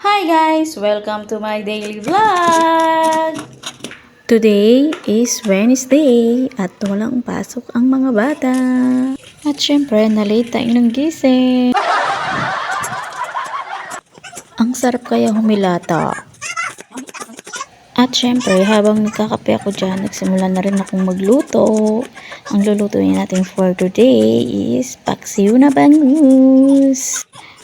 Hi guys! Welcome to my daily vlog! Today is Wednesday at walang pasok ang mga bata. At syempre, na-late tayo ng gising. Ang sarap kaya humilata. At syempre, habang nagkakape ako dyan, nagsimula na rin akong magluto. Ang lulutuin natin for today is paksiw na bangus.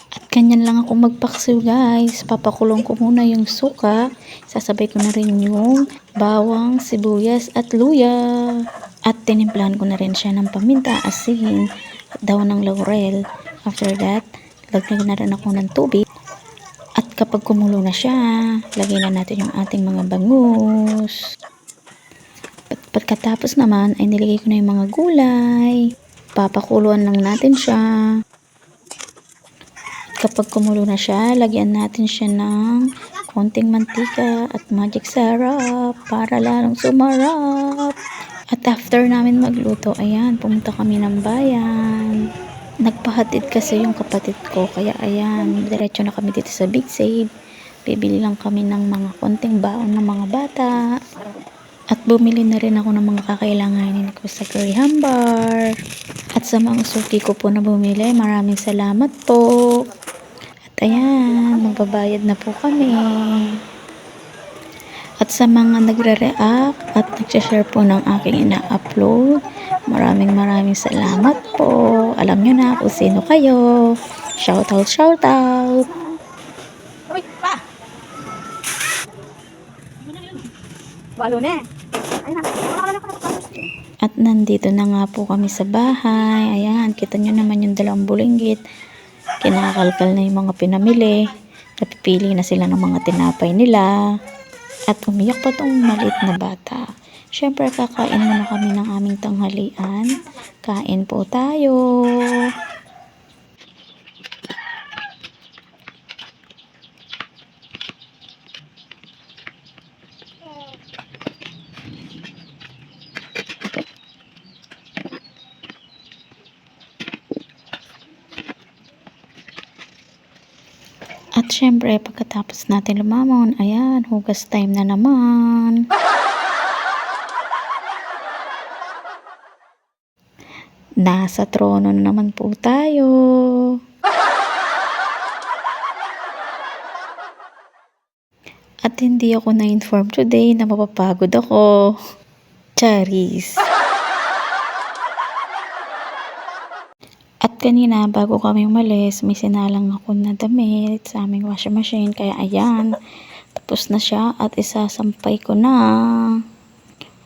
At ganyan lang ako magpaksiw guys. Papakulong ko muna yung suka. Sasabay ko na rin yung bawang, sibuyas at luya. At tinimplahan ko na rin siya ng paminta, asin, at daon ng laurel. After that, lagyan na rin ako ng tubig. At kapag kumulo na siya, lagyan na natin yung ating mga bangus. At pagkatapos naman ay nilagay ko na yung mga gulay. Papakuluan lang natin siya. Kapag kumulo na siya, lagyan natin siya ng konting mantika at magic syrup para lalong sumarap. At after namin magluto, ayan, pumunta kami ng bayan. Nagpahatid kasi yung kapatid ko, kaya ayan, diretso na kami dito sa Big Save. Bibili lang kami ng mga konting baon ng mga bata. At bumili na rin ako ng mga kakailanganin ko sa Graham Bar. At sa mga suki ko po na bumili, maraming salamat po. Ayan, magbabayad na po kami. At sa mga nagre-react at nag-share po ng aking ina-upload, maraming salamat po. Alam nyo na kung sino kayo. Shoutout, shoutout. Uy, pa! Walo na. At nandito na nga po kami sa bahay. Ayan, kita nyo naman yung dalawang bulinggit. Kinakalkal na yung mga pinamili. Napipili na sila ng mga tinapay nila. At umiyak pa tong maliit na bata. Syempre, kakain muna kami ng aming tanghalian. Kain po tayo. At syempre, pagkatapos natin lumamon, ayan, hugas time na naman. Nasa trono na naman po tayo. At hindi ako na-inform today na mapapagod ako. Charis. At kanina, bago kami umalis, may sinalang ako na damit sa aming washing machine. Kaya ayan, tapos na siya at isasampay ko na.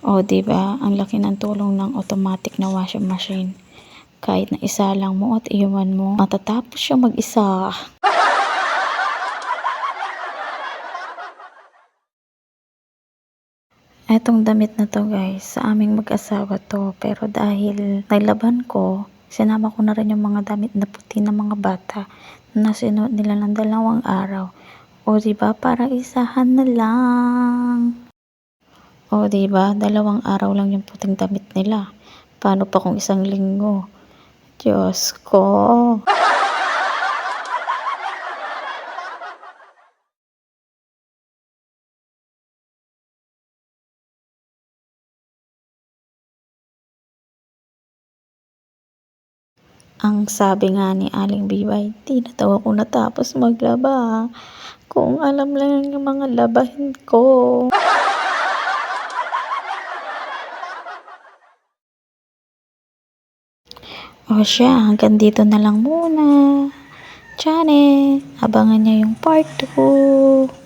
O, diba? Ang laki ng tulong ng automatic na washing machine. Kahit na isa lang mo at iwan mo, matatapos siya mag-isa. Etong damit na to guys, sa aming mag-asawa to. Pero dahil nailaban ko, sinama ko na rin yung mga damit na puti ng mga bata na sinuot nila ng 2 araw. O diba, para isahan na lang. O diba, 2 araw lang yung puting damit nila. Paano pa kung 1 linggo? Diyos ko. Ang sabi nga ni Aling Bibay, di na daw ako natapos maglaba. Kung alam lang yung mga labahin ko. O siya, hanggang dito na lang muna. Tiyan, abangan niya yung part 2.